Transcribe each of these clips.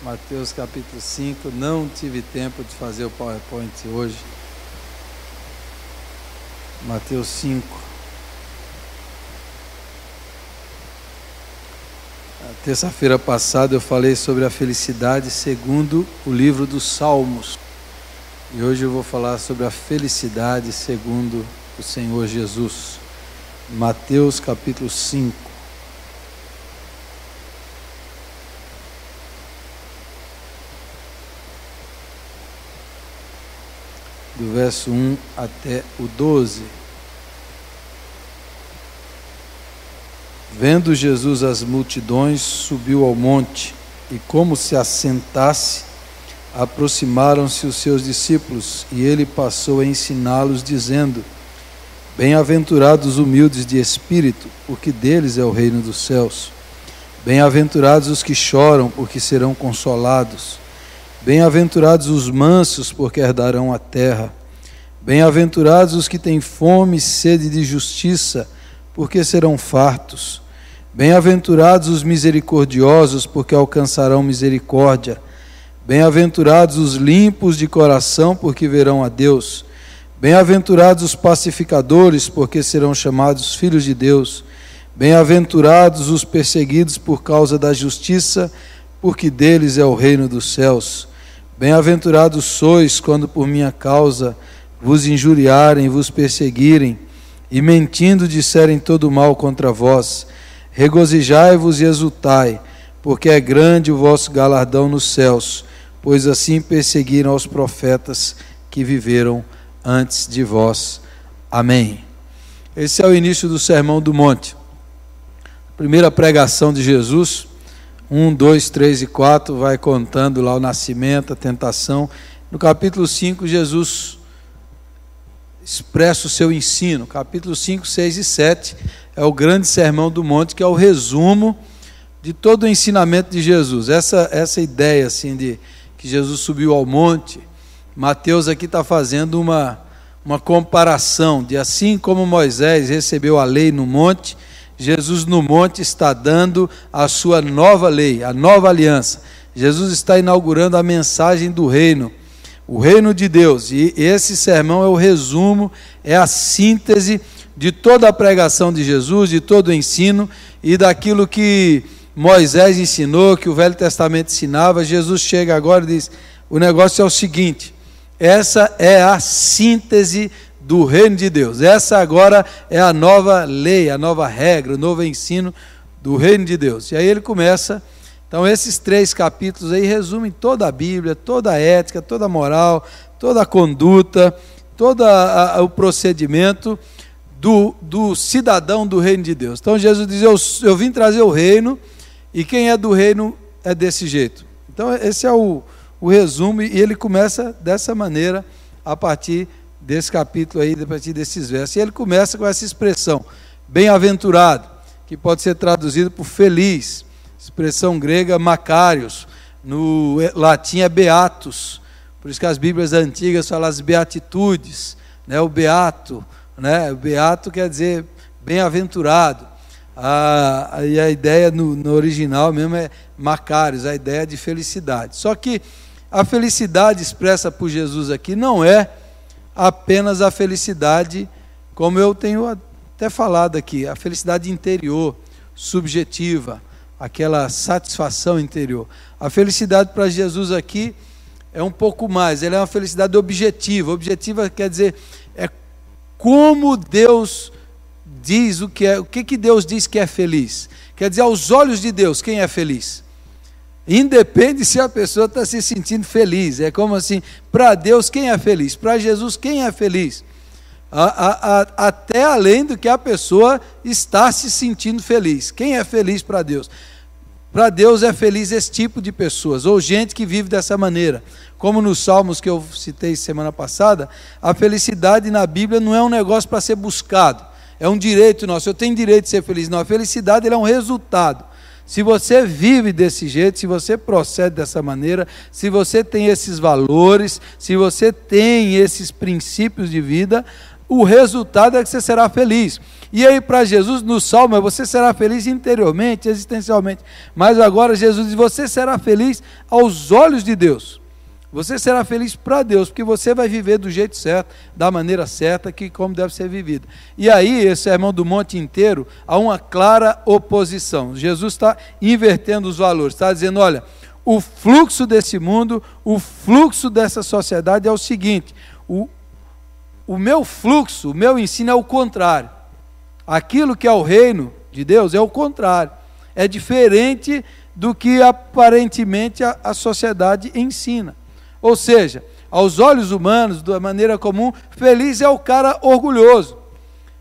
Mateus capítulo 5, não tive tempo de fazer o PowerPoint hoje. Mateus 5. A terça-feira passada eu falei sobre a felicidade segundo o livro dos Salmos. E hoje eu vou falar sobre a felicidade segundo o Senhor Jesus. Mateus capítulo 5. Do verso 1 até o 12. Vendo Jesus as multidões, subiu ao monte, e como se assentasse, aproximaram-se os seus discípulos, e ele passou a ensiná-los, dizendo: Bem-aventurados os humildes de espírito, porque deles é o reino dos céus. Bem-aventurados os que choram, porque serão consolados. Bem-aventurados os mansos, porque herdarão a terra. Bem-aventurados os que têm fome e sede de justiça, porque serão fartos. Bem-aventurados os misericordiosos, porque alcançarão misericórdia. Bem-aventurados os limpos de coração, porque verão a Deus. Bem-aventurados os pacificadores, porque serão chamados filhos de Deus. Bem-aventurados os perseguidos por causa da justiça, porque deles é o reino dos céus. Bem-aventurados sois quando por minha causa vos injuriarem, vos perseguirem, e mentindo disserem todo mal contra vós. Regozijai-vos e exultai, porque é grande o vosso galardão nos céus, pois assim perseguiram os profetas que viveram antes de vós. Amém. Esse é o início do Sermão do Monte. Primeira pregação de Jesus. 1, 2, 3 e 4, vai contando lá o nascimento, a tentação. No capítulo 5, Jesus expressa o seu ensino. Capítulo 5, 6 e 7 é o grande sermão do monte, que é o resumo de todo o ensinamento de Jesus. Essa ideia assim, de que Jesus subiu ao monte, Mateus aqui está fazendo uma comparação de assim como Moisés recebeu a lei no monte, Jesus no monte está dando a sua nova lei, a nova aliança. Jesus está inaugurando a mensagem do reino, o reino de Deus. E esse sermão é o resumo, é a síntese de toda a pregação de Jesus, de todo o ensino e daquilo que Moisés ensinou, que o Velho Testamento ensinava. Jesus chega agora e diz: o negócio é o seguinte, essa é a síntese do reino de Deus. Essa agora é a nova lei, a nova regra, o novo ensino do reino de Deus. E aí ele começa, então esses 3 capítulos aí resumem toda a Bíblia, toda a ética, toda a moral, toda a conduta, todo o procedimento do cidadão do reino de Deus. Então Jesus diz: eu vim trazer o reino, e quem é do reino é desse jeito. Então esse é o resumo, e ele começa dessa maneira, a partir desse capítulo aí, a partir desses versos. E ele começa com essa expressão, bem-aventurado, que pode ser traduzido por feliz, expressão grega makarios, no latim é beatus, por isso que as Bíblias antigas falam as beatitudes, né? O beato, né? O beato quer dizer bem-aventurado, e a ideia no original mesmo é makarios, a ideia de felicidade. Só que a felicidade expressa por Jesus aqui não é apenas a felicidade, como eu tenho até falado aqui, a felicidade interior, subjetiva, aquela satisfação interior. A felicidade para Jesus aqui é um pouco mais, ela é uma felicidade objetiva. Objetiva quer dizer, é como Deus diz o que Deus diz que é feliz. Quer dizer, aos olhos de Deus, quem é feliz? Independe se a pessoa está se sentindo feliz. É como assim, para Deus quem é feliz? Para Jesus quem é feliz? Até além do que a pessoa está se sentindo feliz. Quem é feliz para Deus? Para Deus é feliz esse tipo de pessoas, ou gente que vive dessa maneira. Como nos Salmos que eu citei semana passada, a felicidade na Bíblia não é um negócio para ser buscado, é um direito nosso. Eu tenho direito de ser feliz. Não, a felicidade ela é um resultado. Se você vive desse jeito, se você procede dessa maneira, se você tem esses valores, se você tem esses princípios de vida, o resultado é que você será feliz. E aí para Jesus, no Salmo, você será feliz interiormente, existencialmente. Mas agora Jesus diz, você será feliz aos olhos de Deus. Você será feliz para Deus, porque você vai viver do jeito certo, da maneira certa, que como deve ser vivido. E aí, esse Sermão do Monte inteiro, há uma clara oposição. Jesus está invertendo os valores, está dizendo, olha, o fluxo desse mundo, o fluxo dessa sociedade é o seguinte, o meu fluxo, o meu ensino é o contrário. Aquilo que é o reino de Deus é o contrário. É diferente do que aparentemente a sociedade ensina. Ou seja, aos olhos humanos, da maneira comum, feliz é o cara orgulhoso.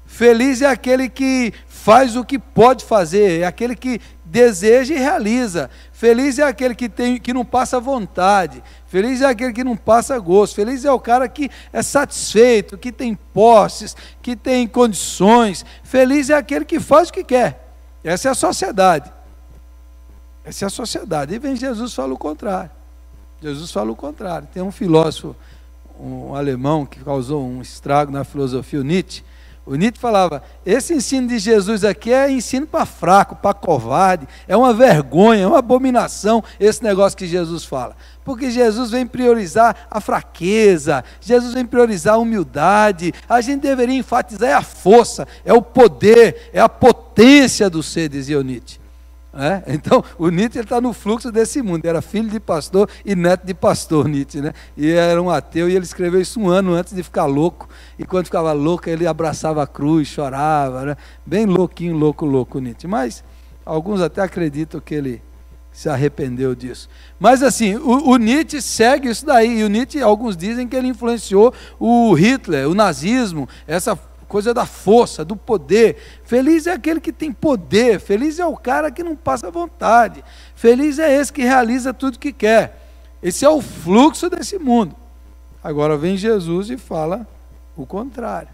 Feliz é aquele que faz o que pode fazer, é aquele que deseja e realiza. Feliz é aquele que não passa vontade. Feliz é aquele que não passa gosto. Feliz é o cara que é satisfeito, que tem posses, que tem condições. Feliz é aquele que faz o que quer. Essa é a sociedade. Essa é a sociedade. E vem Jesus e fala o contrário. Jesus fala o contrário. Tem um filósofo, um alemão, que causou um estrago na filosofia, o Nietzsche. O Nietzsche falava, esse ensino de Jesus aqui é ensino para fraco, para covarde, é uma vergonha, é uma abominação esse negócio que Jesus fala. Porque Jesus vem priorizar a fraqueza, Jesus vem priorizar a humildade, a gente deveria enfatizar a força, é o poder, é a potência do ser, dizia o Nietzsche. Então, o Nietzsche está no fluxo desse mundo, era filho de pastor e neto de pastor, Nietzsche, né? E era um ateu, e ele escreveu isso um ano antes de ficar louco, e quando ficava louco, ele abraçava a cruz, chorava, né? Bem louquinho, louco, Nietzsche, mas alguns até acreditam que ele se arrependeu disso. Mas assim, o Nietzsche segue isso daí, e o Nietzsche, alguns dizem que ele influenciou o Hitler, o nazismo, essa coisa da força, do poder. Feliz é aquele que tem poder, feliz é o cara que não passa vontade, feliz é esse que realiza tudo que quer. Esse é o fluxo desse mundo. Agora vem Jesus e fala o contrário.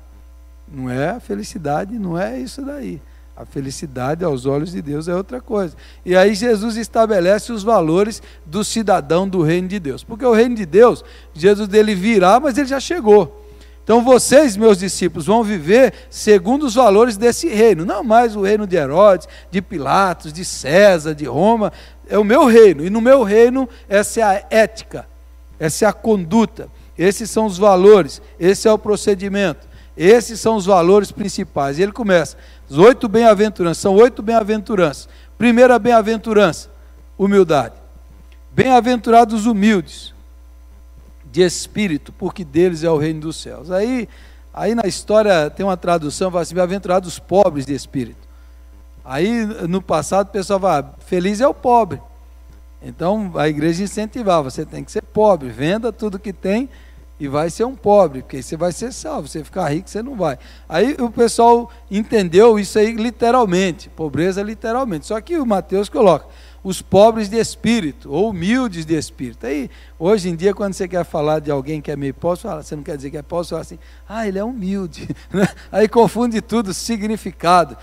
Não é a felicidade, não é isso daí. A felicidade aos olhos de Deus é outra coisa. E aí Jesus estabelece os valores do cidadão do reino de Deus. Porque o reino de Deus, Jesus dele virá, mas ele já chegou. Então vocês, meus discípulos, vão viver segundo os valores desse reino, não mais o reino de Herodes, de Pilatos, de César, de Roma, é o meu reino, e no meu reino essa é a ética, essa é a conduta, esses são os valores, esse é o procedimento, esses são os valores principais. E ele começa, as 8 bem-aventuranças, são 8 bem-aventuranças. Primeira bem-aventurança, humildade. Bem-aventurados os humildes de espírito, porque deles é o reino dos céus. Aí na história tem uma tradução, fala assim, bem-aventurados os pobres de espírito. Aí no passado o pessoal fala, feliz é o pobre. Então a igreja incentivava, você tem que ser pobre, venda tudo que tem e vai ser um pobre, porque aí você vai ser salvo, você ficar rico você não vai. Aí o pessoal entendeu isso aí literalmente, pobreza literalmente, só que o Mateus coloca, os pobres de espírito, ou humildes de espírito. Aí, hoje em dia, quando você quer falar de alguém que é meio pobre, você não quer dizer que é pobre, você fala assim, ele é humilde. Aí confunde tudo, o significado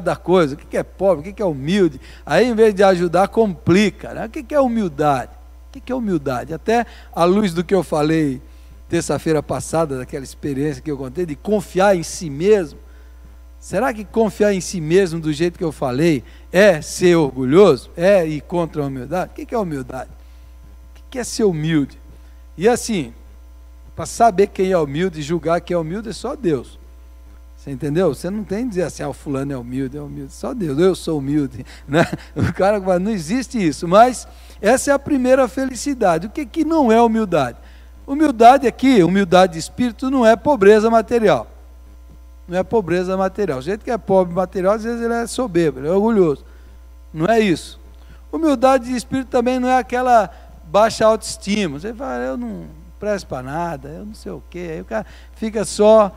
da coisa, o que é pobre, o que é humilde. Aí, em vez de ajudar, complica. Né? O que é humildade? O que é humildade? Até à luz do que eu falei terça-feira passada, daquela experiência que eu contei, de confiar em si mesmo. Será que confiar em si mesmo do jeito que eu falei é ser orgulhoso? É ir contra a humildade? O que é humildade? O que é ser humilde? E assim, para saber quem é humilde e julgar quem é humilde é só Deus. Você entendeu? Você não tem que dizer assim, o fulano é humilde, só Deus, eu sou humilde. Né? O cara fala, não existe isso, mas essa é a primeira felicidade. O que não é humildade? Humildade aqui, humildade de espírito, não é pobreza material. Não é pobreza material. O jeito que é pobre material, às vezes ele é soberbo, ele é orgulhoso. Não é isso. Humildade de espírito também não é aquela baixa autoestima. Você fala, eu não presto para nada, eu não sei o quê. Aí o cara fica só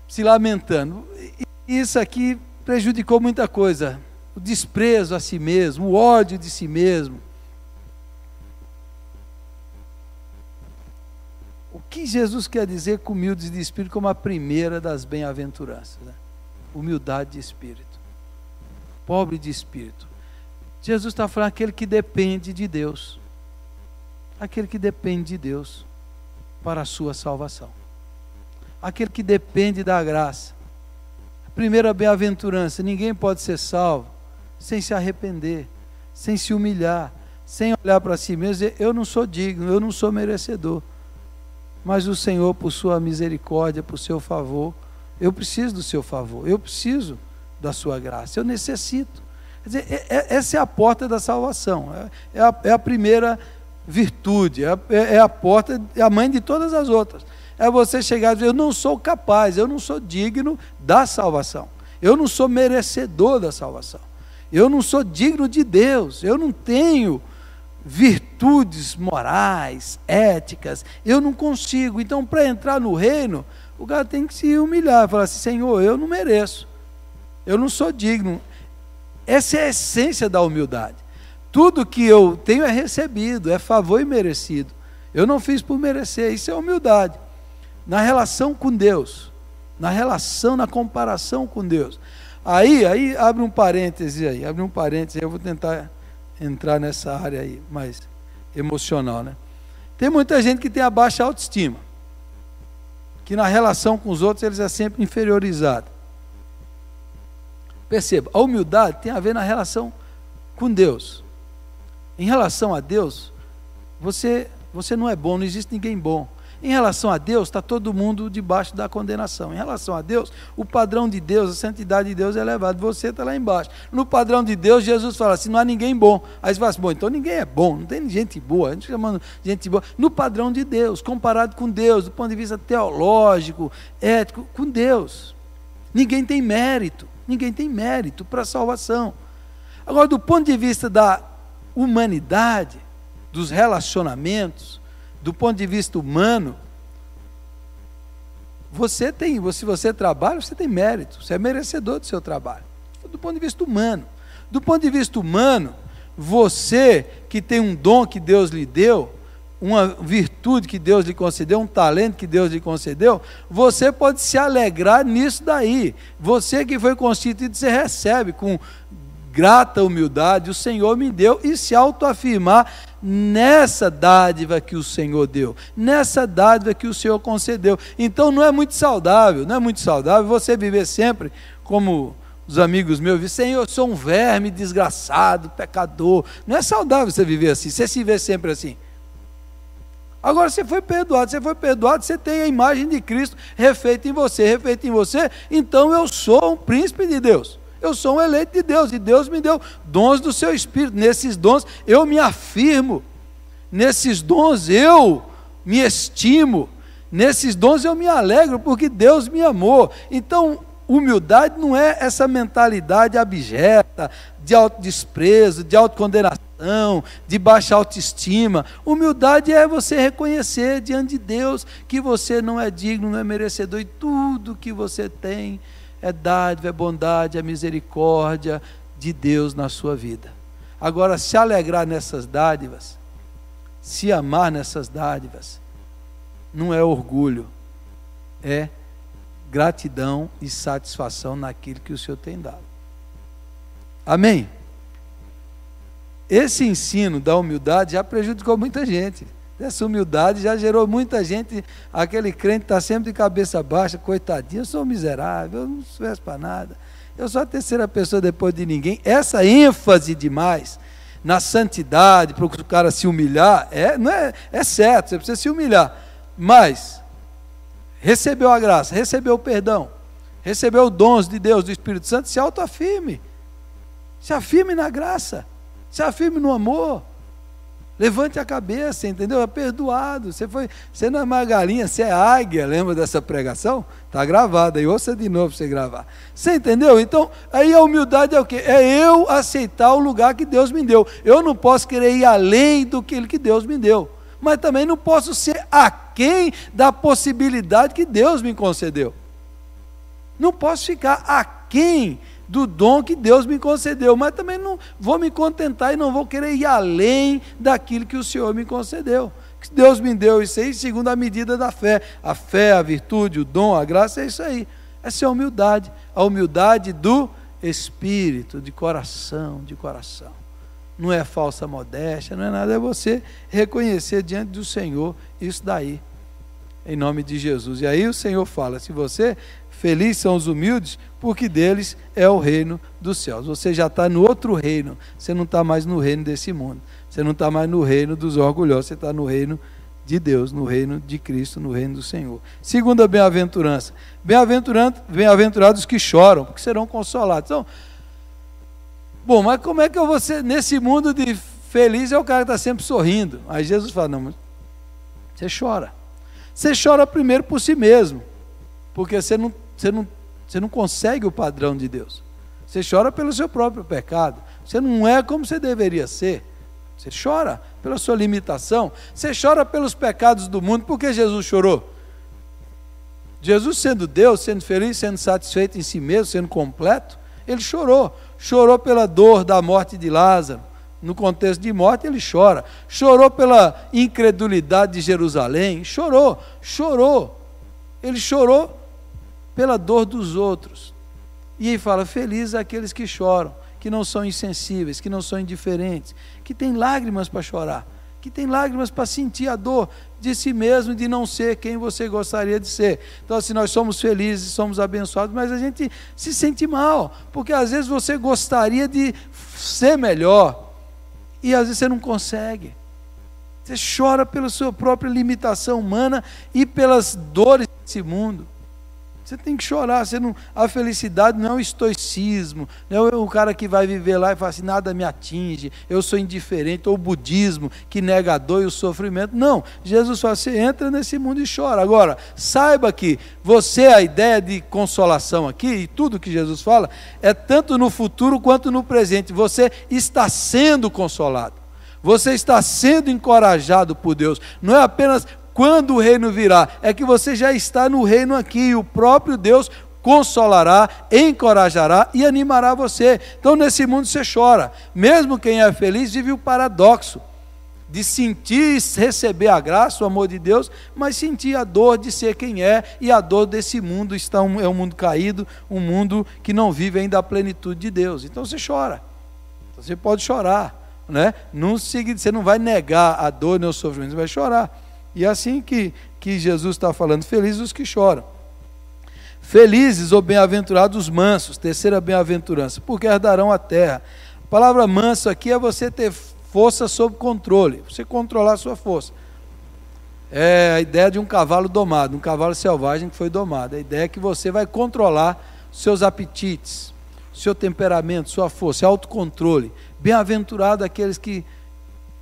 se lamentando. Isso aqui prejudicou muita coisa. O desprezo a si mesmo, o ódio de si mesmo. O que Jesus quer dizer com humildes de espírito como a primeira das bem-aventuranças? Né? Humildade de espírito. Pobre de espírito. Jesus está falando aquele que depende de Deus. Aquele que depende de Deus para a sua salvação. aquele que depende da graça. A primeira bem-aventurança: ninguém pode ser salvo sem se arrepender, sem se humilhar, sem olhar para si mesmo e dizer: eu não sou digno, eu não sou merecedor. Mas o Senhor, por sua misericórdia, por seu favor, eu preciso do seu favor, eu preciso da sua graça, eu necessito. Quer dizer, essa é a porta da salvação, é a primeira virtude, é a porta, é a mãe de todas as outras. É você chegar e dizer: eu não sou capaz, eu não sou digno da salvação, eu não sou merecedor da salvação, eu não sou digno de Deus, eu não tenho virtudes morais, éticas, eu não consigo. Então, para entrar no reino, o cara tem que se humilhar, falar assim: Senhor, eu não mereço, eu não sou digno. Essa é a essência da humildade. Tudo que eu tenho é recebido, é favor e merecido. Eu não fiz por merecer, isso é humildade. Na relação com Deus, na relação, na comparação com Deus. Aí abre um parêntese aí, eu vou tentar entrar nessa área aí, mais emocional, né? Tem muita gente que tem a baixa autoestima, que na relação com os outros eles é sempre inferiorizado. Perceba, a humildade tem a ver na relação com Deus. Em relação a Deus, você não é bom, não existe ninguém bom. Em relação a Deus, está todo mundo debaixo da condenação. Em relação a Deus, o padrão de Deus, a santidade de Deus é elevado, você está lá embaixo. No padrão de Deus, Jesus fala assim: não há ninguém bom. Aí você fala assim: bom, então ninguém é bom, não tem gente boa, a gente chamando gente boa. No padrão de Deus, comparado com Deus, do ponto de vista teológico, ético, com Deus. Ninguém tem mérito para a salvação. Agora, do ponto de vista da humanidade, dos relacionamentos, do ponto de vista humano, se você trabalha, você tem mérito, você é merecedor do seu trabalho. Do ponto de vista humano. Do ponto de vista humano, você que tem um dom que Deus lhe deu, uma virtude que Deus lhe concedeu, um talento que Deus lhe concedeu, você pode se alegrar nisso daí. Você que foi constituído, você recebe com grata humildade: o Senhor me deu, e se autoafirmar nessa dádiva que o Senhor deu, nessa dádiva que o Senhor concedeu. Então não é muito saudável você viver sempre como os amigos meus dizem: Senhor, eu sou um verme desgraçado, pecador. Não é saudável você viver assim, você se vê sempre assim. Agora você foi perdoado, você tem a imagem de Cristo refeita em você, então eu sou um príncipe de Deus. Eu sou um eleito de Deus, e Deus me deu dons do seu Espírito. Nesses dons eu me afirmo, nesses dons eu me estimo, nesses dons eu me alegro, porque Deus me amou. Então, humildade não é essa mentalidade abjeta, de autodesprezo, de autocondenação, de baixa autoestima. Humildade é você reconhecer diante de Deus que você não é digno, não é merecedor, e tudo que você tem é dádiva, é bondade, é misericórdia de Deus na sua vida. Agora, se alegrar nessas dádivas, se amar nessas dádivas, não é orgulho, é gratidão e satisfação naquilo que o Senhor tem dado. Amém? Esse ensino da humildade já prejudicou muita gente. Essa humildade já gerou muita gente, aquele crente está sempre de cabeça baixa: coitadinho, eu sou miserável, eu não servo para nada, eu sou a terceira pessoa depois de ninguém. Essa ênfase demais na santidade, para o cara se humilhar, é certo, você precisa se humilhar, mas recebeu a graça, recebeu o perdão, recebeu os dons de Deus, do Espírito Santo, se autoafirme, se afirme na graça, se afirme no amor. Levante a cabeça, entendeu? É perdoado. Você não é mais galinha, você é águia. Lembra dessa pregação? Está gravada aí, ouça de novo para você gravar. Você entendeu? Então, aí a humildade é o quê? É eu aceitar o lugar que Deus me deu. Eu não posso querer ir além do que Deus me deu, mas também não posso ser aquém da possibilidade que Deus me concedeu. Não posso ficar aquém do dom que Deus me concedeu, mas também não vou me contentar e não vou querer ir além daquilo que o Senhor me concedeu. Que Deus me deu isso aí segundo a medida da fé. A fé, a virtude, o dom, a graça, é isso aí. Essa é a humildade do Espírito, de coração. Não é falsa modéstia, não é nada, é você reconhecer diante do Senhor isso daí. em nome de Jesus. E aí o Senhor fala, se você, felizes são os humildes, porque deles é o reino dos céus. Você já está no outro reino, você não está mais no reino desse mundo, você não está mais no reino dos orgulhosos, você está no reino de Deus, no reino de Cristo, no reino do Senhor. Segunda bem-aventurança, bem-aventurados que choram, porque serão consolados. Então, bom, mas como é que eu vou ser, nesse mundo de feliz é o cara que está sempre sorrindo? Aí Jesus fala, não, mas você chora. Você chora primeiro por si mesmo, porque você não consegue o padrão de Deus. Você chora pelo seu próprio pecado. Você não é como você deveria ser. Você chora pela sua limitação. Você chora pelos pecados do mundo. Por que Jesus chorou? Jesus, sendo Deus, sendo feliz, sendo satisfeito em si mesmo, sendo completo, ele chorou. Chorou pela dor da morte de Lázaro. No contexto de morte ele chora. Chorou pela incredulidade de Jerusalém. Chorou. Ele chorou pela dor dos outros. E ele fala, felizes aqueles que choram, que não são insensíveis, que não são indiferentes, que têm lágrimas para chorar, que têm lágrimas para sentir a dor de si mesmo, de não ser quem você gostaria de ser. Então assim, nós somos felizes, somos abençoados, mas a gente se sente mal, porque às vezes você gostaria de ser melhor, e às vezes você não consegue. Você chora pela sua própria limitação humana e pelas dores desse mundo. Você tem que chorar. A felicidade não é o estoicismo, não é o cara que vai viver lá e fala assim, nada me atinge, eu sou indiferente, ou o budismo que nega a dor e o sofrimento. Não, Jesus fala, você entra nesse mundo e chora. Agora, saiba que a ideia de consolação aqui, e tudo que Jesus fala, é tanto no futuro quanto no presente. Você está sendo consolado, você está sendo encorajado por Deus, não é apenas quando o reino virá, é que você já está no reino aqui, e o próprio Deus consolará, encorajará e animará você. Então nesse mundo você chora, mesmo quem é feliz vive o paradoxo, de sentir e receber a graça, o amor de Deus, mas sentir a dor de ser quem é, e a dor desse mundo é um mundo caído, um mundo que não vive ainda a plenitude de Deus. Então você chora, você pode chorar, né? Você não vai negar a dor nem o sofrimento, você vai chorar. E é assim que Jesus está falando, felizes os que choram. Felizes ou bem-aventurados os mansos, terceira bem-aventurança, porque herdarão a terra. A palavra manso aqui é você ter força sob controle, você controlar a sua força. É a ideia de um cavalo domado, um cavalo selvagem que foi domado. A ideia é que você vai controlar seus apetites, seu temperamento, sua força, autocontrole. Bem-aventurado aqueles que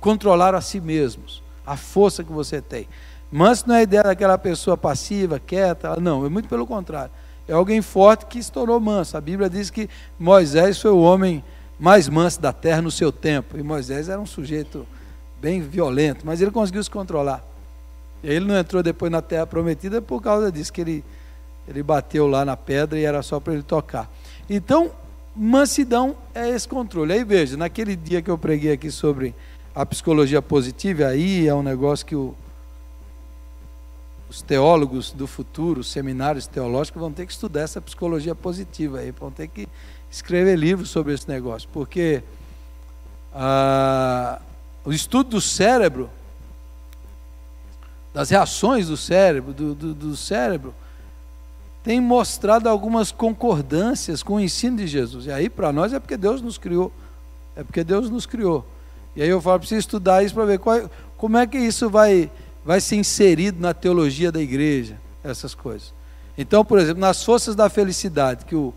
controlaram a si mesmos, a força que você tem. Manso não é a ideia daquela pessoa passiva, quieta, não, é muito pelo contrário. É alguém forte que se tornou manso. A Bíblia diz que Moisés foi o homem mais manso da terra no seu tempo, e Moisés era um sujeito bem violento, mas ele conseguiu se controlar. E ele não entrou depois na terra prometida por causa disso, que ele bateu lá na pedra e era só para ele tocar. Então, mansidão é esse controle. Aí veja, naquele dia que eu preguei aqui sobre a psicologia positiva, aí é um negócio que os teólogos do futuro, os seminários teológicos vão ter que estudar essa psicologia positiva aí, vão ter que escrever livros sobre esse negócio, porque o estudo do cérebro, das reações do cérebro, do cérebro, tem mostrado algumas concordâncias com o ensino de Jesus. E aí para nós é porque Deus nos criou, E aí eu falo, preciso estudar isso para ver como é que isso vai ser inserido na teologia da igreja, essas coisas. Então, por exemplo, nas forças da felicidade, que o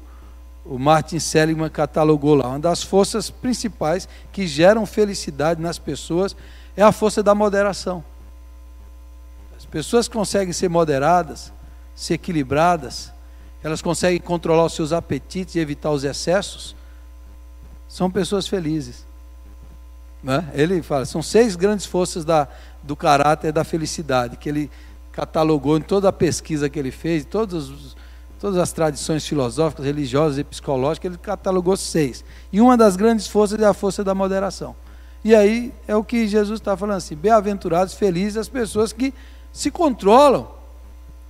Martin Seligman catalogou lá, uma das forças principais que geram felicidade nas pessoas é a força da moderação. As pessoas que conseguem ser moderadas, ser equilibradas, elas conseguem controlar os seus apetites e evitar os excessos, são pessoas felizes. Ele fala, são 6 grandes forças do caráter da felicidade, que ele catalogou em toda a pesquisa que ele fez, todas as tradições filosóficas, religiosas e psicológicas, ele catalogou 6. E uma das grandes forças é a força da moderação. E aí é o que Jesus está falando assim, bem-aventurados, felizes as pessoas que se controlam,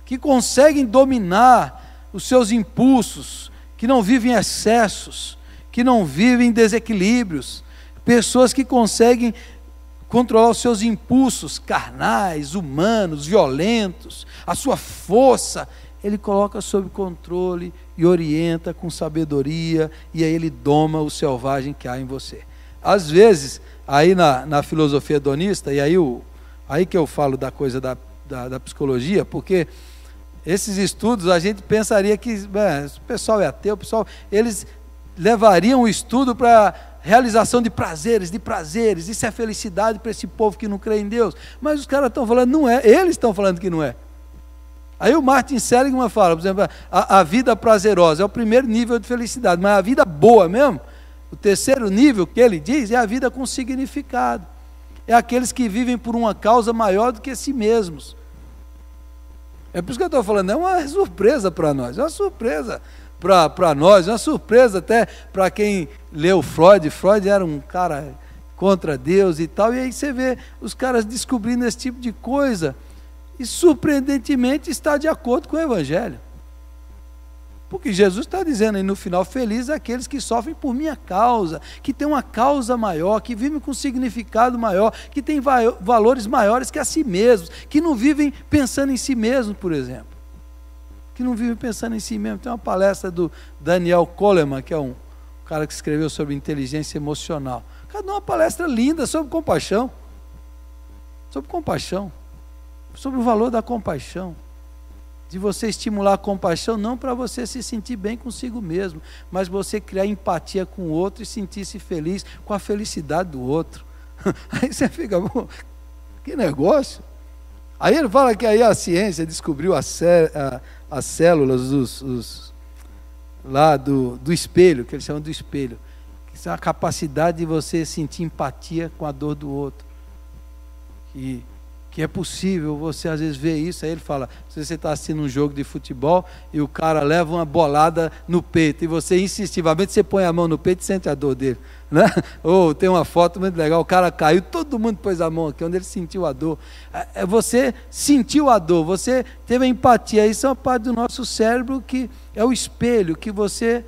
que conseguem dominar os seus impulsos, que não vivem excessos, que não vivem desequilíbrios, pessoas que conseguem controlar os seus impulsos carnais, humanos, violentos, a sua força, Ele coloca sob controle e orienta com sabedoria, e aí Ele doma o selvagem que há em você. Às vezes, aí na filosofia hedonista, e aí que eu falo da coisa da psicologia, porque esses estudos a gente pensaria que o pessoal é ateu, eles levariam o estudo para realização de prazeres, isso é felicidade para esse povo que não crê em Deus, mas os caras estão falando, não é, eles estão falando que não é. Aí o Martin Seligman fala, por exemplo, a vida prazerosa é o primeiro nível de felicidade, mas a vida boa mesmo, o terceiro nível que ele diz, é a vida com significado, é aqueles que vivem por uma causa maior do que si mesmos. É por isso que eu estou falando, é uma surpresa para nós, é uma surpresa para nós, é uma surpresa até para quem leu Freud. Freud era um cara contra Deus e tal, e aí você vê os caras descobrindo esse tipo de coisa, e surpreendentemente está de acordo com o Evangelho. Porque Jesus está dizendo aí no final, felizes aqueles que sofrem por minha causa, que tem uma causa maior, que vivem com significado maior, que tem valores maiores que a si mesmos, que não vivem pensando em si mesmos, por exemplo. Que não vivem pensando em si mesmo. Tem uma palestra do Daniel Goleman, que é um cara que escreveu sobre inteligência emocional. O cara deu uma palestra linda sobre compaixão. Sobre o valor da compaixão. De você estimular a compaixão, não para você se sentir bem consigo mesmo, mas você criar empatia com o outro e sentir-se feliz com a felicidade do outro. Aí você fica, que negócio. Aí ele fala que aí a ciência descobriu as células lá do espelho, que eles chamam do espelho, que são a capacidade de você sentir empatia com a dor do outro. Que é possível você às vezes ver isso. Aí ele fala, se você está assistindo um jogo de futebol e o cara leva uma bolada no peito e você instintivamente você põe a mão no peito e sente a dor dele, né? Ou tem uma foto muito legal, o cara caiu, todo mundo pôs a mão aqui onde ele sentiu a dor. Você sentiu a dor, você teve a empatia. Isso é uma parte do nosso cérebro que é o espelho, que você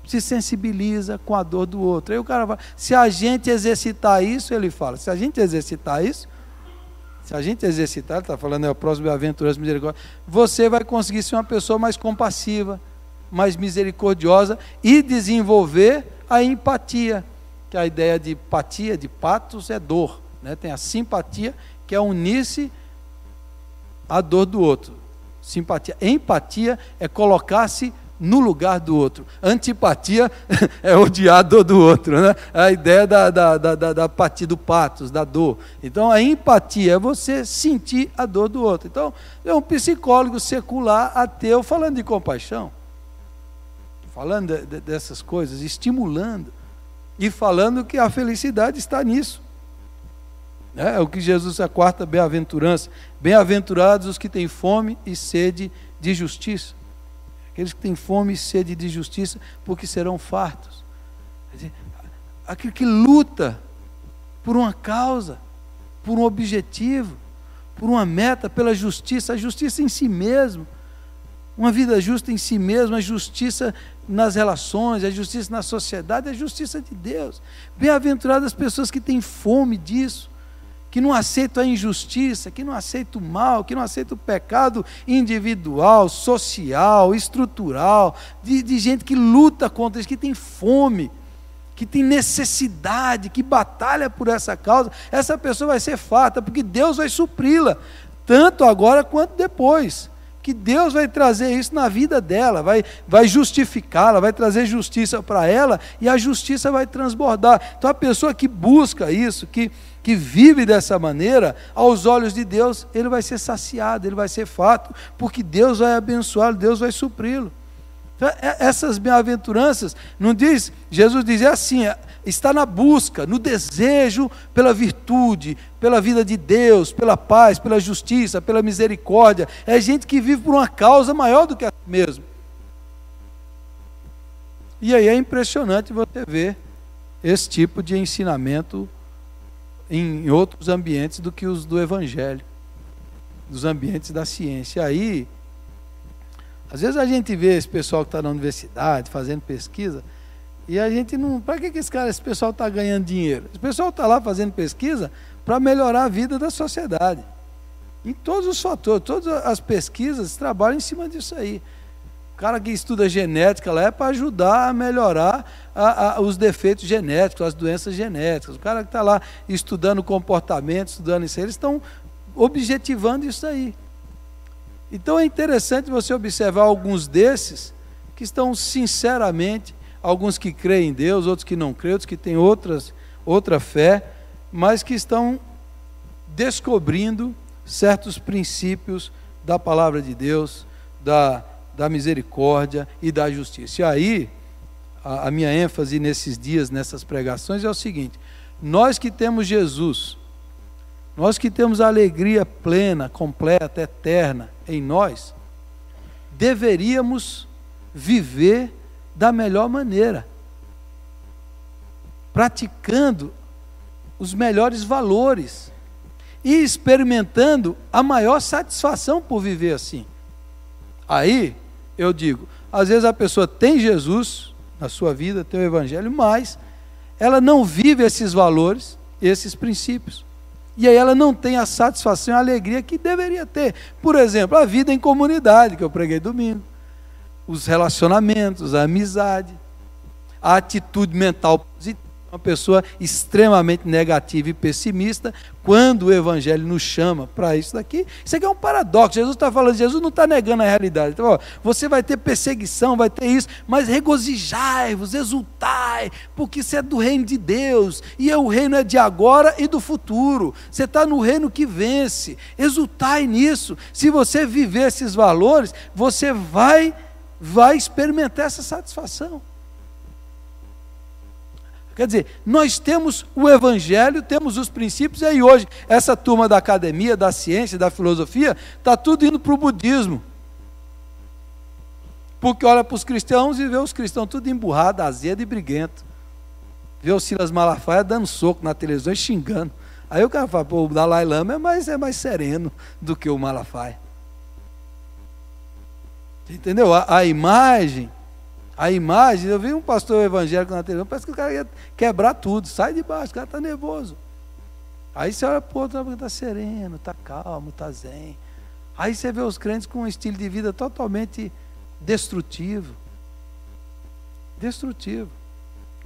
se sensibiliza com a dor do outro. Aí o cara fala, se a gente exercitar isso, ele fala, se a gente exercitar isso, ele está falando, é o próximo bem-aventurança misericórdia, você vai conseguir ser uma pessoa mais compassiva, mais misericordiosa e desenvolver a empatia, que a ideia de empatia, de patos, é dor, né? Tem a simpatia, que é unir-se à dor do outro. Simpatia. Empatia é colocar-se no lugar do outro. Antipatia é odiar a dor do outro, né? A ideia da apatia, do patos, da dor. Então a empatia é você sentir a dor do outro. Então é um psicólogo secular, ateu, falando de compaixão, falando dessas coisas, estimulando e falando que a felicidade está nisso. É o que Jesus, a quarta bem-aventurança, bem-aventurados os que têm fome e sede de justiça. Aqueles que têm fome e sede de justiça, porque serão fartos. Quer dizer, aquele que luta por uma causa, por um objetivo, por uma meta, pela justiça, a justiça em si mesmo, uma vida justa em si mesmo, a justiça nas relações, a justiça na sociedade, a justiça de Deus. Bem-aventuradas as pessoas que têm fome disso, que não aceitam a injustiça, que não aceitam o mal, que não aceitam o pecado individual, social, estrutural, de gente que luta contra isso, que tem fome, que tem necessidade, que batalha por essa causa. Essa pessoa vai ser farta, porque Deus vai supri-la, tanto agora quanto depois. Que Deus vai trazer isso na vida dela, vai justificá-la, vai trazer justiça para ela, e a justiça vai transbordar. Então a pessoa que busca isso, que vive dessa maneira, aos olhos de Deus, ele vai ser saciado, ele vai ser farto, porque Deus vai abençoá-lo, Deus vai supri-lo. Então, essas bem-aventuranças, não diz, Jesus diz, é assim, está na busca, no desejo pela virtude, pela vida de Deus, pela paz, pela justiça, pela misericórdia. É gente que vive por uma causa maior do que a si mesmo. E aí é impressionante você ver esse tipo de ensinamento em outros ambientes do que os do Evangelho, dos ambientes da ciência. Aí, às vezes a gente vê esse pessoal que está na universidade, fazendo pesquisa, e a gente não... Para que esse pessoal está ganhando dinheiro? Esse pessoal está lá fazendo pesquisa para melhorar a vida da sociedade. Em todos os fatores, todas as pesquisas trabalham em cima disso aí. O cara que estuda genética lá é para ajudar a melhorar os defeitos genéticos, as doenças genéticas. O cara que está lá estudando comportamento, estudando isso aí, eles estão objetivando isso aí. Então é interessante você observar alguns desses que estão sinceramente, alguns que creem em Deus, outros que não creem, outros que têm outra fé, mas que estão descobrindo certos princípios da palavra de Deus, da misericórdia e da justiça. E aí, a minha ênfase nesses dias, nessas pregações, é o seguinte: nós que temos Jesus, nós que temos a alegria plena, completa, eterna em nós, deveríamos viver da melhor maneira, praticando os melhores valores e experimentando a maior satisfação por viver assim. Aí, eu digo, às vezes a pessoa tem Jesus na sua vida, tem o Evangelho, mas ela não vive esses valores, esses princípios. E aí ela não tem a satisfação e a alegria que deveria ter. Por exemplo, a vida em comunidade, que eu preguei domingo. Os relacionamentos, a amizade, a atitude mental positiva. Uma pessoa extremamente negativa e pessimista, quando o Evangelho nos chama para isso daqui, isso aqui é um paradoxo. Jesus está falando, Jesus não está negando a realidade. Então, você vai ter perseguição, vai ter isso, mas regozijai-vos, exultai, porque isso é do reino de Deus, e o reino é de agora e do futuro. Você está no reino que vence, exultai nisso. Se você viver esses valores, você vai experimentar essa satisfação. Quer dizer, nós temos o Evangelho, temos os princípios, e aí hoje, essa turma da academia, da ciência, da filosofia, está tudo indo para o budismo. Porque olha para os cristãos e vê os cristãos tudo emburrado, azedo e briguento. Vê o Silas Malafaia dando soco na televisão e xingando. Aí o cara fala, pô, o Dalai Lama é mais sereno do que o Malafaia. Entendeu? A imagem, eu vi um pastor evangélico na televisão, parece que o cara ia quebrar tudo, sai de baixo, o cara está nervoso. Aí você olha para o outro, está sereno, está calmo, está zen. Aí você vê os crentes com um estilo de vida totalmente destrutivo,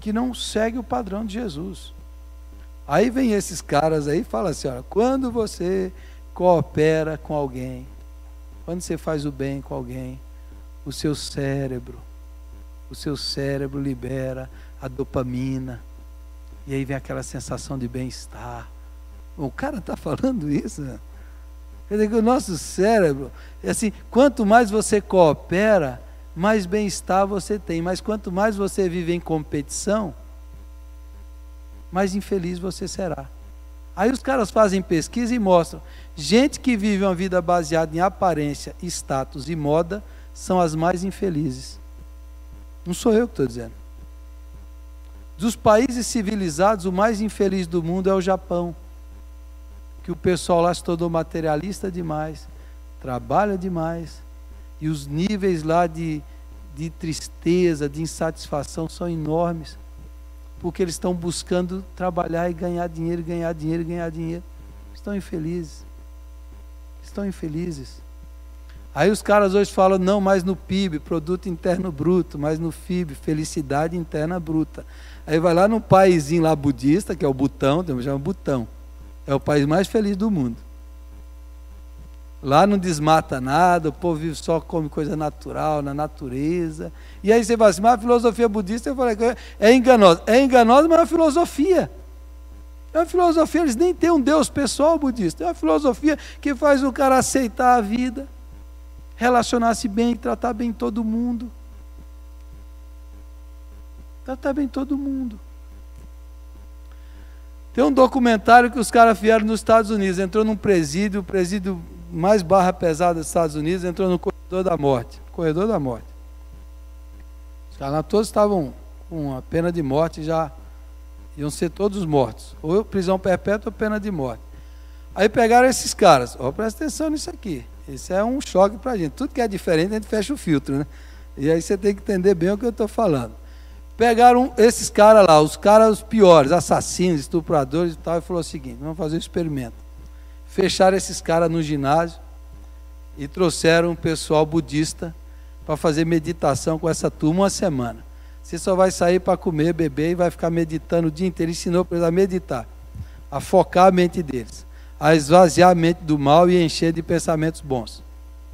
que não segue o padrão de Jesus. Aí vem esses caras aí e falam assim, olha, quando você coopera com alguém, quando você faz o bem com alguém, o seu cérebro libera a dopamina, e aí vem aquela sensação de bem-estar. O cara está falando isso, né? Quer dizer que o nosso cérebro, assim, quanto mais você coopera, mais bem-estar você tem, mas quanto mais você vive em competição, mais infeliz você será. Aí os caras fazem pesquisa e mostram, gente que vive uma vida baseada em aparência, status e moda, são as mais infelizes. Não sou eu que estou dizendo. Dos países civilizados, o mais infeliz do mundo é o Japão, que o pessoal lá se tornou materialista demais, trabalha demais, e os níveis lá de tristeza, de insatisfação são enormes, porque eles estão buscando trabalhar e ganhar dinheiro. Estão infelizes. Aí os caras hoje falam, não mais no PIB, Produto Interno Bruto, mas no FIB, Felicidade Interna Bruta. Aí vai lá num paísinho lá budista, que é o Butão, chama Butão, é o país mais feliz do mundo. Lá não desmata nada, o povo vive só, come coisa natural, na natureza. E aí você fala assim, mas a filosofia budista, eu falei, é enganosa. É enganosa, mas é uma filosofia. É uma filosofia, eles nem têm um Deus pessoal budista. É uma filosofia que faz o cara aceitar a vida, relacionar-se bem, tratar bem todo mundo. Tem um documentário que os caras vieram nos Estados Unidos, entrou num presídio, o presídio mais barra pesada dos Estados Unidos, entrou no corredor da morte. Os caras todos estavam com a pena de morte, já iam ser todos mortos, ou prisão perpétua ou pena de morte. Aí pegaram esses caras, presta atenção nisso aqui, isso é um choque pra gente, tudo que é diferente a gente fecha o filtro, né? E aí você tem que entender bem o que eu estou falando. Pegaram esses caras lá, os caras piores, assassinos, estupradores e tal, e falou o seguinte: vamos fazer um experimento. Fecharam esses caras no ginásio e trouxeram um pessoal budista para fazer meditação com essa turma uma semana. Você só vai sair para comer, beber e vai ficar meditando o dia inteiro. Ensinou para eles a meditar, a focar a mente deles, a esvaziar a mente do mal e encher de pensamentos bons.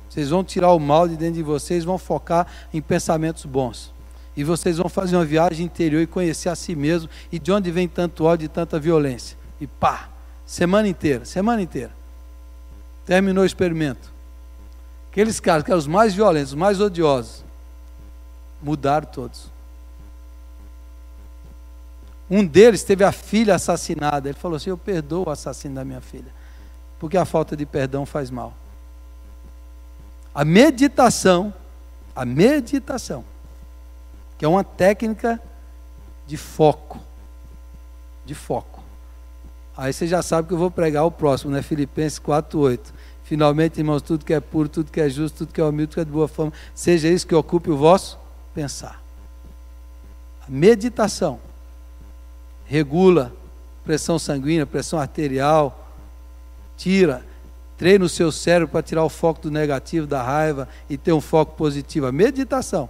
Vocês vão tirar o mal de dentro de vocês, vão focar em pensamentos bons. E vocês vão fazer uma viagem interior e conhecer a si mesmo, e de onde vem tanto ódio e tanta violência. E pá, semana inteira. Terminou o experimento. Aqueles caras que eram os mais violentos, os mais odiosos, mudaram todos. Um deles teve a filha assassinada. Ele falou assim: eu perdoo o assassino da minha filha, porque a falta de perdão faz mal. A meditação, que é uma técnica de foco. Aí você já sabe que eu vou pregar o próximo, né? Filipenses 4:8. Finalmente, irmãos, tudo que é puro, tudo que é justo, tudo que é humilde, tudo que é de boa fama, seja isso que ocupe o vosso pensar. A meditação regula pressão sanguínea, pressão arterial, treina o seu cérebro para tirar o foco do negativo, da raiva, e ter um foco positivo. A meditação,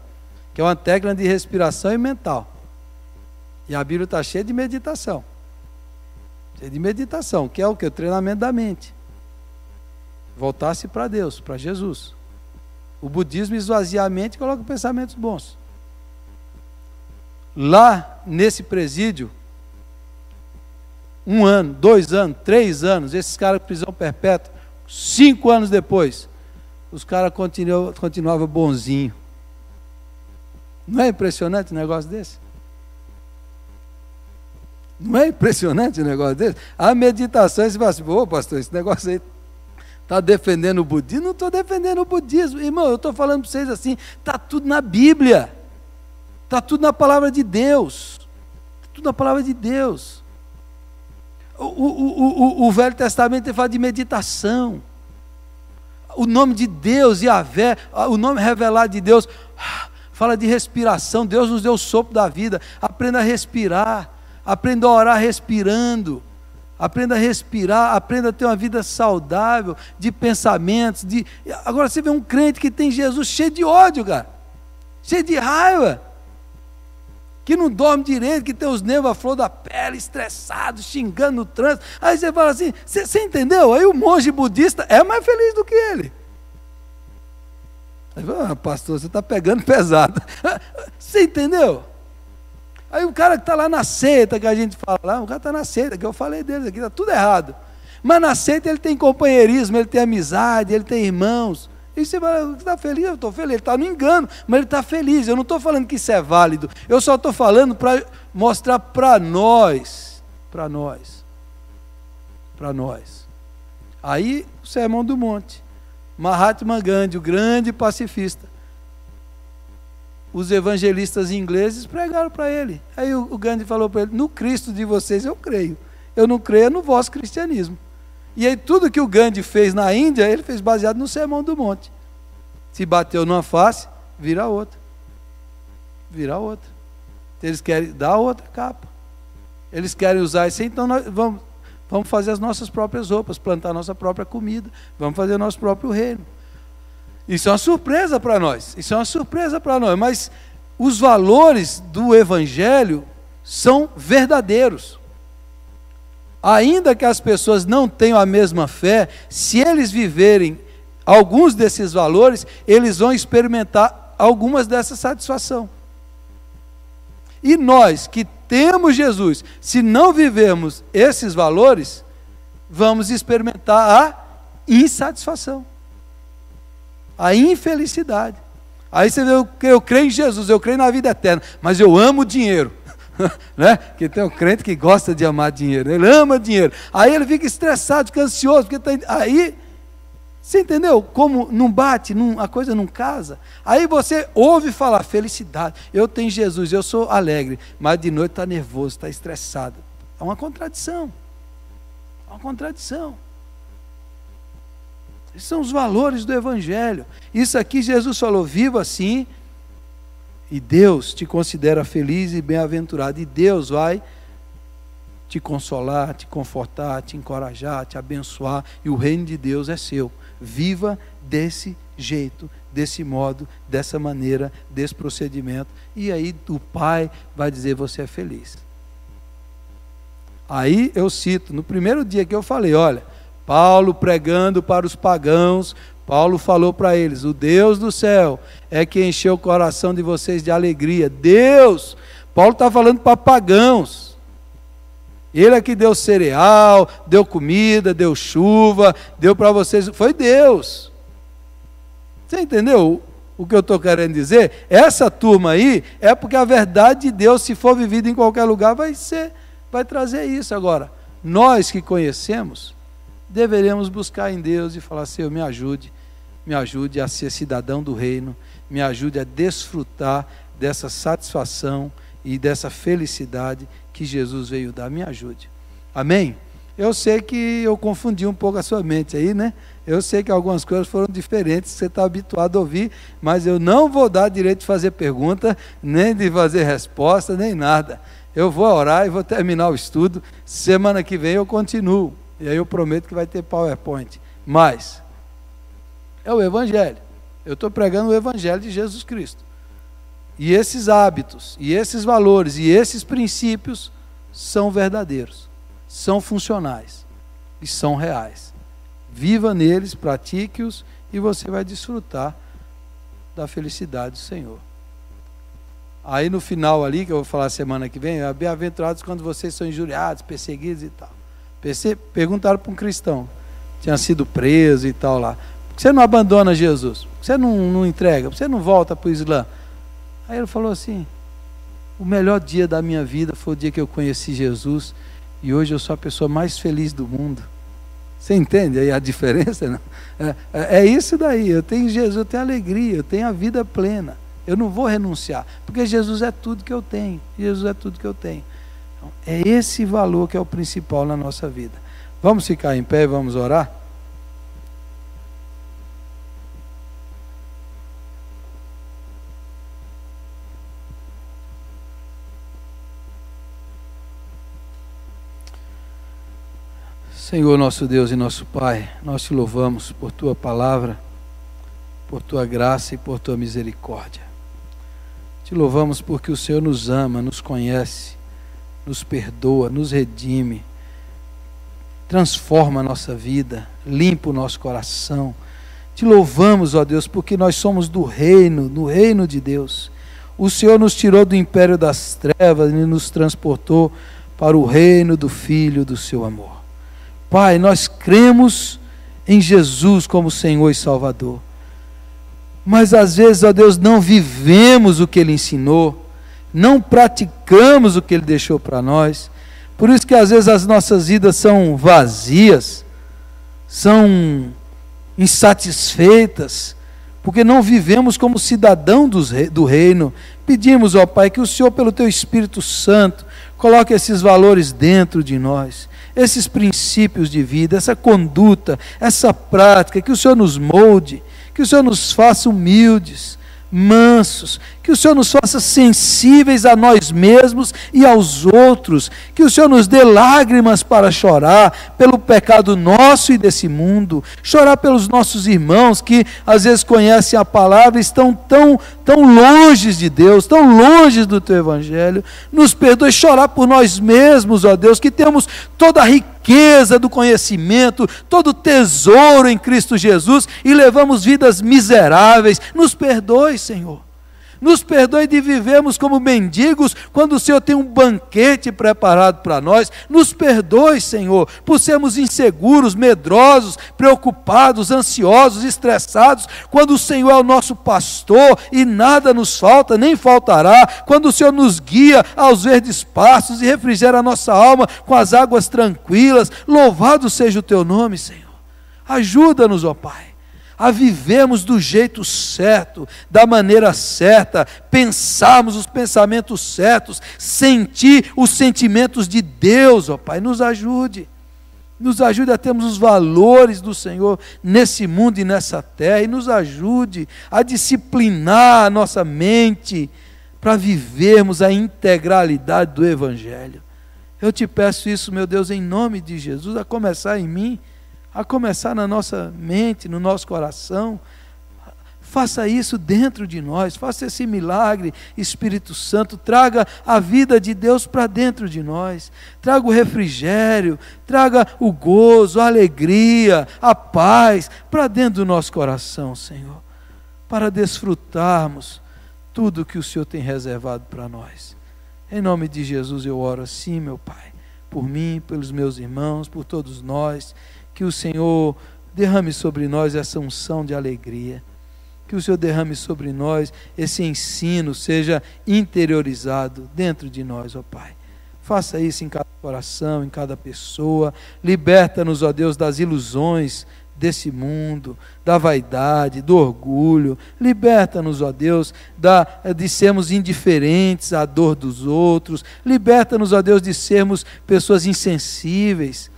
que é uma técnica de respiração e mental. E a Bíblia está cheia de meditação. Que é o que? O treinamento da mente. Voltar-se para Deus, para Jesus. O budismo esvazia a mente e coloca pensamentos bons. Lá nesse presídio, 1 ano, 2 anos, 3 anos, esses caras prisão perpétua, 5 anos depois, os caras continuavam bonzinho. Não é impressionante um negócio desse? Não é impressionante um negócio desse? A meditação, você fala assim: ô pastor, esse negócio aí está defendendo o budismo? Não estou defendendo o budismo, irmão, eu estou falando para vocês assim, está tudo na Bíblia, está tudo na palavra de Deus, tudo na palavra de Deus. O Velho Testamento fala de meditação. O nome de Deus, Yahvé, o nome revelado de Deus, fala de respiração. Deus nos deu o sopro da vida. Aprenda a respirar, aprenda a orar respirando, aprenda a respirar, aprenda a ter uma vida saudável, de pensamentos. Agora você vê um crente que tem Jesus cheio de ódio, cara, cheio de raiva, que não dorme direito, que tem os nervos à flor da pele, estressado, xingando no trânsito. Aí você fala assim, você entendeu? Aí o monge budista é mais feliz do que ele. Aí fala: pastor, você está pegando pesado. Você entendeu? Aí o cara que está lá na seita, que a gente fala lá, o cara está na seita, que eu falei deles aqui, está tudo errado. Mas na seita ele tem companheirismo, ele tem amizade, ele tem irmãos. E você fala: está feliz? Eu estou feliz. Ele está no engano, mas ele está feliz. Eu não estou falando que isso é válido. Eu só estou falando para mostrar para nós. Aí, o Sermão do Monte. Mahatma Gandhi, o grande pacifista. Os evangelistas ingleses pregaram para ele. Aí o Gandhi falou para ele: no Cristo de vocês eu creio. Eu não creio no vosso cristianismo. E aí tudo que o Gandhi fez na Índia, ele fez baseado no Sermão do Monte. Se bateu numa face, vira outra. Eles querem dar outra capa. Eles querem usar isso, então nós vamos fazer as nossas próprias roupas, plantar a nossa própria comida, vamos fazer o nosso próprio reino. Isso é uma surpresa para nós, mas os valores do Evangelho são verdadeiros. Ainda que as pessoas não tenham a mesma fé, se eles viverem alguns desses valores, eles vão experimentar algumas dessa satisfação. E nós que temos Jesus, se não vivermos esses valores, vamos experimentar a insatisfação, a infelicidade. Aí você vê: eu creio em Jesus, eu creio na vida eterna, mas eu amo o dinheiro. Né? Porque tem um crente que gosta de amar dinheiro, ele ama dinheiro, aí ele fica estressado, fica ansioso, porque aí, você entendeu? Como não bate, a coisa não casa. Aí você ouve falar: felicidade, eu tenho Jesus, eu sou alegre, mas de noite está nervoso, está estressado. É uma contradição. Esses são os valores do Evangelho. Isso aqui Jesus falou: viva assim E Deus te considera feliz e bem-aventurado. E Deus vai te consolar, te confortar, te encorajar, te abençoar. E o reino de Deus é seu. Viva desse jeito, desse modo, dessa maneira, desse procedimento. E aí o Pai vai dizer: você é feliz. Aí eu cito, no primeiro dia que eu falei, olha, Paulo pregando para os pagãos, Paulo falou para eles: o Deus do céu é que encheu o coração de vocês de alegria. Deus! Paulo está falando para pagãos. Ele é que deu cereal, deu comida, deu chuva, deu para vocês. Foi Deus. Você entendeu o que eu estou querendo dizer? Essa turma aí é porque a verdade de Deus, se for vivida em qualquer lugar, vai trazer isso. Agora, nós que conhecemos, deveremos buscar em Deus e falar: Senhor, me ajude a ser cidadão do reino, me ajude a desfrutar dessa satisfação e dessa felicidade que Jesus veio dar. Me ajude. Amém? Eu sei que eu confundi um pouco a sua mente aí, né? Eu sei que algumas coisas foram diferentes, você está habituado a ouvir, mas eu não vou dar direito de fazer pergunta, nem de fazer resposta, nem nada. Eu vou orar e vou terminar o estudo. Semana que vem eu continuo. E aí eu prometo que vai ter PowerPoint. Mas é o Evangelho. Eu estou pregando o Evangelho de Jesus Cristo. E esses hábitos, e esses valores, e esses princípios são verdadeiros, são funcionais e são reais. Viva neles, pratique-os e você vai desfrutar da felicidade do Senhor. Aí no final ali, que eu vou falar semana que vem, bem-aventurados quando vocês são injuriados, perseguidos e tal. Perguntaram para um cristão, tinha sido preso e tal lá: por que você não abandona Jesus? Por que você não entrega? Por que você não volta para o Islã? Aí ele falou assim: o melhor dia da minha vida foi o dia que eu conheci Jesus, e hoje eu sou a pessoa mais feliz do mundo. Você entende aí a diferença? Não? É isso daí. Eu tenho Jesus, eu tenho alegria, eu tenho a vida plena. Eu não vou renunciar, porque Jesus é tudo que eu tenho. Jesus é tudo que eu tenho. Então, é esse valor que é o principal na nossa vida. Vamos ficar em pé e vamos orar? Senhor, nosso Deus e nosso Pai, nós te louvamos por Tua palavra, por Tua graça e por Tua misericórdia. Te louvamos porque o Senhor nos ama, nos conhece, nos perdoa, nos redime, transforma a nossa vida, limpa o nosso coração. Te louvamos, ó Deus, porque nós somos do reino de Deus. O Senhor nos tirou do império das trevas e nos transportou para o reino do Filho do seu amor. Pai, nós cremos em Jesus como Senhor e Salvador, mas às vezes, ó Deus, não vivemos o que Ele ensinou, não praticamos o que Ele deixou para nós. Por isso que às vezes as nossas vidas são vazias, são insatisfeitas, porque não vivemos como cidadão do reino. Pedimos, ó Pai, que o Senhor, pelo Teu Espírito Santo, coloque esses valores dentro de nós, esses princípios de vida, essa conduta, essa prática, que o Senhor nos molde, que o Senhor nos faça humildes, mansos, que o Senhor nos faça sensíveis a nós mesmos e aos outros, que o Senhor nos dê lágrimas para chorar pelo pecado nosso e desse mundo, chorar pelos nossos irmãos que às vezes conhecem a palavra e estão tão longe de Deus, tão longe do Teu Evangelho. Nos perdoe, chorar por nós mesmos, ó Deus, que temos toda a riqueza do conhecimento, todo o tesouro em Cristo Jesus e levamos vidas miseráveis. Nos perdoe, Senhor. Nos perdoe de vivermos como mendigos, quando o Senhor tem um banquete preparado para nós. Nos perdoe, Senhor, por sermos inseguros, medrosos, preocupados, ansiosos, estressados, quando o Senhor é o nosso pastor e nada nos falta, nem faltará, quando o Senhor nos guia aos verdes pastos e refrigera a nossa alma com as águas tranquilas. Louvado seja o Teu nome, Senhor. Ajuda-nos, ó Pai, a vivermos do jeito certo, da maneira certa, pensarmos os pensamentos certos, sentir os sentimentos de Deus, ó Pai. Nos ajude a termos os valores do Senhor nesse mundo e nessa terra, e nos ajude a disciplinar a nossa mente, para vivermos a integralidade do Evangelho. Eu te peço isso, meu Deus, em nome de Jesus, a começar em mim, a começar na nossa mente, no nosso coração. Faça isso dentro de nós, faça esse milagre, Espírito Santo, traga a vida de Deus para dentro de nós, traga o refrigério, traga o gozo, a alegria, a paz para dentro do nosso coração, Senhor, para desfrutarmos tudo que o Senhor tem reservado para nós. Em nome de Jesus eu oro assim, meu Pai, por mim, pelos meus irmãos, por todos nós, que o Senhor derrame sobre nós essa unção de alegria, que o Senhor derrame sobre nós esse ensino, seja interiorizado dentro de nós, ó Pai. Faça isso em cada coração, em cada pessoa. Liberta-nos, ó Deus, das ilusões desse mundo, da vaidade, do orgulho. Liberta-nos, ó Deus, de sermos indiferentes à dor dos outros. Liberta-nos, ó Deus, de sermos pessoas insensíveis.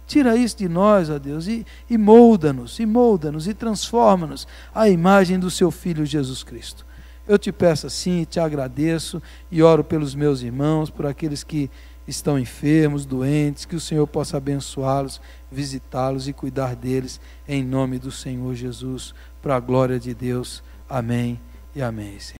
Tira isso de nós, ó Deus, e molda-nos, e transforma-nos à imagem do Seu Filho Jesus Cristo. Eu te peço assim, te agradeço e oro pelos meus irmãos, por aqueles que estão enfermos, doentes, que o Senhor possa abençoá-los, visitá-los e cuidar deles, em nome do Senhor Jesus, para a glória de Deus. Amém e amém, Senhor.